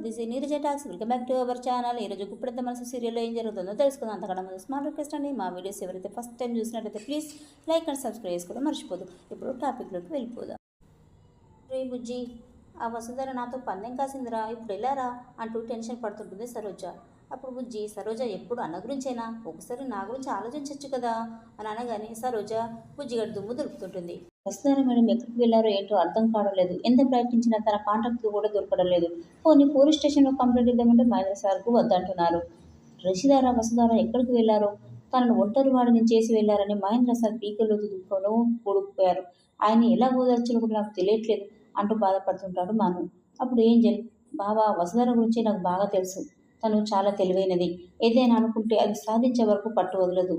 This ఈ Neeraja talks. Welcome back to our channel. ఈరోజు గుప్పెడంత మనసు సీరియల్లో ఏం జరుగుతుందో తెలుసుకుందాం. అంతకన్నా ముందు స్మాల్ రిక్వెస్ట్ అండి, మా వీడియోస్ ఎవరైతే ఫస్ట్ టైం చూసినట్టయితే ప్లీజ్ లైక్ అండ్ సబ్స్క్రైబ్ చేసుకోవడం మర్చిపోదు. ఇప్పుడు టాపిక్లోకి వెళ్ళిపోదాం. రే బుజ్జి, ఆ వసుధర నాతో పందెం కాసిందిరా, ఇప్పుడు వెళ్ళారా అంటూ టెన్షన్ పడుతుంటుంది సరోజ. అప్పుడు బుజ్జి, సరోజ ఎప్పుడు అన్న గురించేనా, ఒకసారి నా గురించి ఆలోచించవచ్చు కదా అని అనగానే సరోజ బుజ్జిగడ్డ దుమ్ము దొరుకుతుంటుంది. వసుధర మేడం ఎక్కడికి వెళ్ళారో ఏంటో అర్థం కావడం లేదు. ఎంత ప్రయత్నించినా తన కాంటాక్ట్ కూడా దొరకడం లేదు. పోలీస్ స్టేషన్లో కంప్లైంట్ ఇద్దామంటే మహేంద్ర సార్కు వద్దంటున్నారు. రిషిధార వసుధార ఎక్కడికి వెళ్ళారో, తనను ఒంటరి వాడిని చేసి వెళ్ళారని మహేంద్ర సార్ పీకల్లో దుఃఖంలో కూడుకుపోయారు. ఆయన ఎలా ఓదార్చులో కూడా నాకు తెలియట్లేదు అంటూ బాధపడుతుంటాడు మాను. అప్పుడు ఏంజెల్, బాబా వసుధార గురించి నాకు బాగా తెలుసు. తను చాలా తెలివైనది. ఏదైనా అనుకుంటే అది సాధించే వరకు పట్టు వదలదు.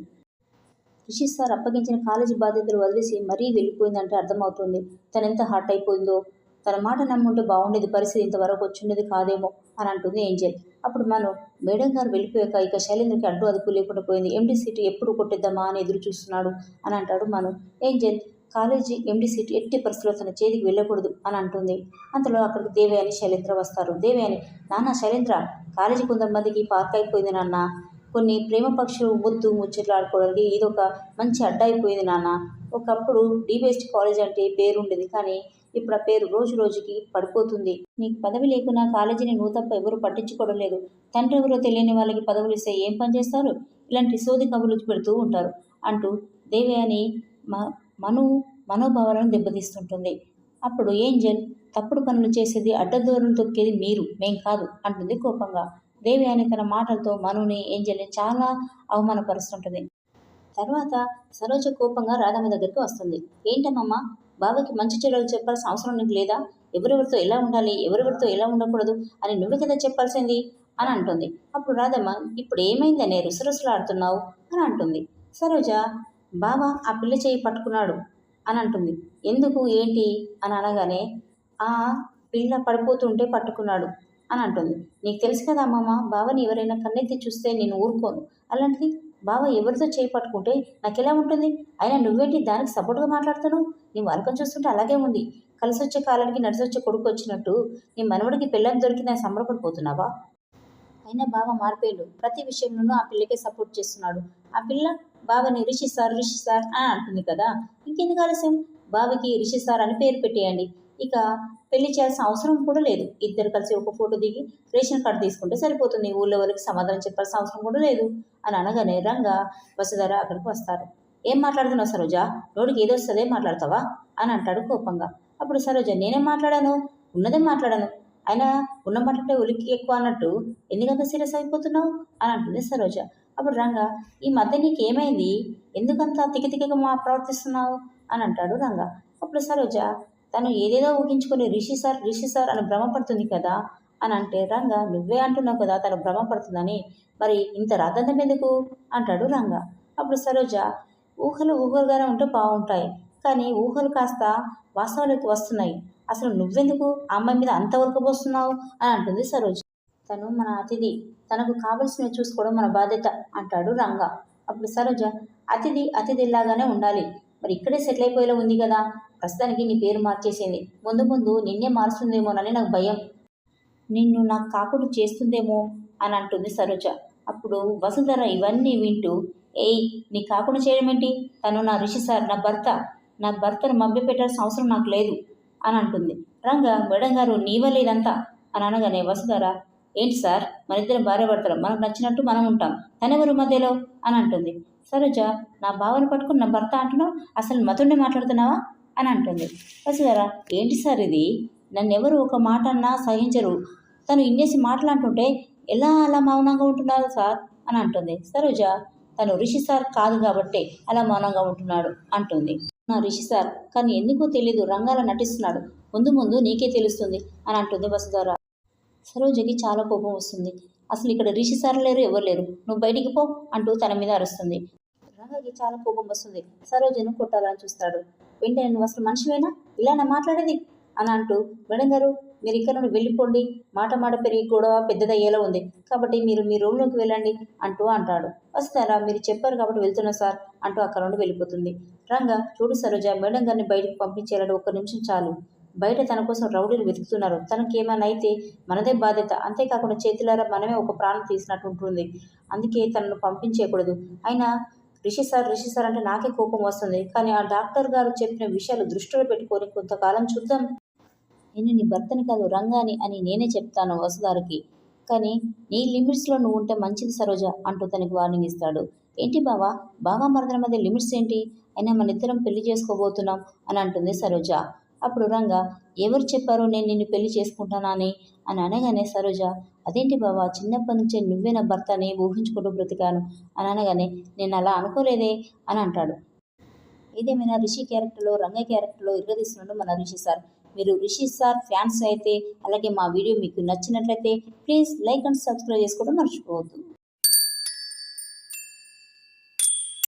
రిషి సార్ అప్పగించిన కాలేజీ బాధ్యతలు వదిలేసి మరీ వెళ్ళిపోయిందంటే అర్థమవుతుంది తనెంత హార్ట్ అయిపోయిందో. తన మాట నమ్ముంటే బాగుండేది, పరిస్థితి ఇంతవరకు వచ్చిండేది కాదేమో అని అంటుంది ఏంజెల్. అప్పుడు మనం మేడం గారు వెళ్ళిపోయాక ఇక శైలేంద్రకి అడ్డు అదుపు లేకుండా పోయింది. ఎండి సీటు ఎప్పుడు కొట్టిద్దామా అని ఎదురు చూస్తున్నాడు అని అంటాడు మనం. ఏంజెల్, కాలేజీ ఎండి సీటు ఎట్టి పరిస్థితుల్లో తన చేతికి వెళ్ళకూడదు అని అంటుంది. అంతలో అక్కడికి దేవయాని శైలేంద్ర వస్తారు. దేవయాని, నాన్న శైలేంద్ర, కాలేజీ కొంతమందికి పార్క్ అయిపోయింది నాన్న. కొన్ని ప్రేమ పక్షులు ముద్దు ముచ్చట్లు ఆడుకోవడానికి ఇదొక మంచి అడ్డ అయిపోయింది నాన్న. ఒకప్పుడు డీబెస్ట్ కాలేజ్ అంటే పేరు ఉండేది, కానీ ఇప్పుడు ఆ పేరు రోజు రోజుకి పడిపోతుంది. నీకు పదవి లేకున్నా కాలేజీని నువ్వు తప్ప ఎవరు పట్టించుకోవడం లేదు. తండ్రి ఎవరో తెలియని వాళ్ళకి పదవులు ఇస్తే ఏం పని చేస్తారు? ఇలాంటి సోది కబుర్లు పెడుతూ ఉంటారు అంటూ దేవయాని మనోభావాలను దెబ్బతీస్తుంటుంది. అప్పుడు ఏంజెల్, తప్పుడు పనులు చేసేది, అడ్డదోరలు తొక్కేది మీరు, మేం కాదు అంటుంది కోపంగా. దేవయాని తన మాటలతో మనుని, ఏంజెల్ని చాలా అవమానపరుస్తుంటుంది. తర్వాత సరోజ కోపంగా రాధమ్మ దగ్గరికి వస్తుంది. ఏంటమ్మమ్మ, బావకి మంచి చెడులు చెప్పాల్సిన అవసరం నీకు లేదా? ఎవరెవరితో ఎలా ఉండాలి, ఎవరెవరితో ఎలా ఉండకూడదు అని నువ్వే కదా చెప్పాల్సింది అని అంటుంది. అప్పుడు రాధమ్మ, ఇప్పుడు ఏమైందనే రుసరుసలాడుతున్నావు అని అంటుంది. సరోజ, బావ ఆ పిల్ల చేయి పట్టుకున్నాడు అని అంటుంది. ఎందుకు, ఏంటి అని అనగానే, ఆ పిల్ల పడిపోతుంటే పట్టుకున్నాడు అని అంటుంది. నీకు తెలుసు కదా అమ్మమ్మ, బావని ఎవరైనా కన్నెత్తి చూస్తే నేను ఊరుకోను. అలాంటిది బావ ఎవరితో చేయి పట్టుకుంటే నాకు ఎలా ఉంటుంది? అయినా నువ్వేంటి దానికి సపోర్ట్గా మాట్లాడుతున్నావు? నీ వాలకం చూస్తుంటే అలాగే ఉంది. కలిసి వచ్చే కాలానికి నడిచొచ్చే కొడుకు వచ్చినట్టు నీ మనవడికి పిల్లని దొరికిందని సంబరపడిపోతున్నావా? అయినా బావ మారిపోయాడు. ప్రతి విషయంలోనూ ఆ పిల్లకే సపోర్ట్ చేస్తున్నాడు. ఆ పిల్ల బావని రిషి సార్ అని అంటుంది కదా. ఇంకెందుకు ఆలస్యం, బావకి రిషి సార్ అని పేరు పెట్టేయండి. ఇక పెళ్లి చేయాల్సిన అవసరం కూడా లేదు. ఇద్దరు కలిసి ఒక ఫోటో దిగి రేషన్ కార్డు తీసుకుంటే సరిపోతుంది. ఊళ్ళో వాళ్ళకి సమాధానం చెప్పాల్సిన అవసరం కూడా లేదు అని అనగానే రంగా, వసుధర అక్కడికి వస్తారు. ఏం మాట్లాడుతున్నావు సరోజ? నోటికి ఏదొస్తుందే మాట్లాడతావా అని అంటాడు కోపంగా. అప్పుడు సరోజ, నేనేం మాట్లాడాను? ఉన్నదే మాట్లాడాను. అయినా ఉన్న మాటంటే ఉలికి ఎక్కువ అన్నట్టు ఎందుకంత సీరియస్ అయిపోతున్నావు అని అంటుంది సరోజ. అప్పుడు రంగా, ఈ మధ్య నీకేమైంది? ఎందుకంత తికతికగా ప్రవర్తిస్తున్నావు అని అంటాడు రంగా. అప్పుడు సరోజ, తను ఏదేదో ఊహించుకొని రిషి సార్ అని భ్రమపడుతుంది కదా అని అంటే, రంగా, నువ్వే అంటున్నావు కదా తను భ్రమపడుతుందని, మరి ఇంత రాద్దంతం ఎందుకు అంటాడు రంగా. అప్పుడు సరోజ, ఊహలుగానే ఉంటే బాగుంటాయి, కానీ ఊహలు కాస్త వాస్తవాలకు వస్తున్నాయి. అసలు నువ్వెందుకు ఆ అమ్మాయి మీద అంతవరకు పోస్తున్నావు అని అంటుంది సరోజ. తను మన అతిథి, తనకు కావలసినవి చూసుకోవడం మన బాధ్యత అంటాడు రంగా. అప్పుడు సరోజ, అతిథిలాగానే ఉండాలి, మరి ఇక్కడే సెటిల్ అయిపోయేలా ఉంది కదా. ప్రస్తుతానికి నీ పేరు మార్చేసింది, ముందు ముందు నిన్నే మారుస్తుందేమోనని నాకు భయం, నిన్ను నాకు కాకుండా చేస్తుందేమో అని అంటుంది సరోజ. అప్పుడు వసుధర ఇవన్నీ వింటూ, ఏయ్, నీ కాకుండా చేయడం ఏంటి? తను నా రిషి సార్, నా భర్తను మభ్యపెట్టాల్సిన అవసరం నాకు లేదు అని అంటుంది. రంగా, మేడం గారు నీ వల్ల ఇదంతా అని అనగానే వసుధర, ఏంటి సార్, మన ఇద్దరం భార్య భర్తలు, మనకు నచ్చినట్టు మనం ఉంటాం, తనెవరు మధ్యలో అని అంటుంది. సరోజ, నా భావన పట్టుకుని నా భర్త అంటున్నావు, అసలు మతుండే మాట్లాడుతున్నావా అని అంటుంది. వసుధర, ఏంటి సార్ ఇది, నన్నెవరు ఒక మాట అన్నా సహించరు, తను ఇన్నేసి మాట్లాడుతుంటే ఎలా అలా మౌనంగా ఉంటున్నారు సార్ అని అంటుంది. సరోజ, తను రిషి సార్ కాదు కాబట్టే అలా మౌనంగా ఉంటున్నాడు అంటుంది. నా రిషి సార్, కానీ ఎందుకో తెలీదు రంగాల నటిస్తున్నాడు, ముందు ముందు నీకే తెలుస్తుంది అని అంటుంది వసుధర. సరోజకి చాలా కోపం వస్తుంది. అసలు ఇక్కడ రిషి సార్ లేరు, ఎవరు లేరు, నువ్వు బయటికి పో అంటూ తన మీద అరుస్తుంది. రంగకి చాలా కోపం వస్తుంది. సరోజను కొట్టాలని చూస్తాడు. వెంటనే, నువ్వు అసలు మనిషివేనా, ఇలానే మాట్లాడేది అని అంటూ, మేడం గారు మీరు ఇక్కడ నుండి వెళ్ళిపోండి, మాట పెరిగి గొడవ పెద్దదయ్యేలా ఉంది, కాబట్టి మీరు మీ రూమ్లోకి వెళ్ళండి అంటాడు. వస్తారా, మీరు చెప్పారు కాబట్టి వెళ్తున్నా సార్ అంటూ అక్కడ నుండి వెళ్ళిపోతుంది. రంగా, చూడు సరోజ, మేడం గారిని బయటకు పంపించేయాలని 1 నిమిషం చాలు, బయట తన కోసం రౌడీలు వెతుకుతున్నారు. తనకేమైనా అయితే మనదే బాధ్యత. అంతేకాకుండా చేతులారా మనమే ఒక ప్రాణం తీసినట్టు ఉంటుంది. అందుకే తనను పంపించేయకూడదు. అయినా రిషి సార్ అంటే నాకే కోపం వస్తుంది. కానీ ఆ డాక్టర్ గారు చెప్పిన విషయాలు దృష్టిలో పెట్టుకొని కొంతకాలం చూద్దాం. నేను నీ భర్తని కాదు రంగాని అని నేనే చెప్తాను వసుధారకి. కానీ నీ లిమిట్స్‌లో నువ్వుంటే మంచిది సరోజ అంటూ తనకి వార్నింగ్ ఇస్తాడు. ఏంటి బావ, మరదల మధ్య లిమిట్స్ ఏంటి? అయినా మనిద్దరం పెళ్లి చేసుకోబోతున్నాం అని అంటుంది సరోజ. అప్పుడు రంగా, ఎవరు చెప్పారు నేను నిన్ను పెళ్లి చేసుకుంటానని అని అనగానే సరోజ, అదేంటి బావ, చిన్నప్పటి నుంచే నువ్వే నా భర్త అని ఊహించుకుంటూ బ్రతికాను అని అనగానే, నేను అలా అనుకోలేదే అని అంటాడు. ఏదేమైనా రిషి క్యారెక్టర్లో రంగయ్య క్యారెక్టర్లో ఇరగదీస్తున్నాడు మన రిషి సార్. మీరు రిషి సార్ ఫ్యాన్స్ అయితే, అలాగే మా వీడియో మీకు నచ్చినట్లయితే ప్లీజ్ లైక్ అండ్ సబ్స్క్రైబ్ చేసుకోవడం మర్చిపోవద్దు.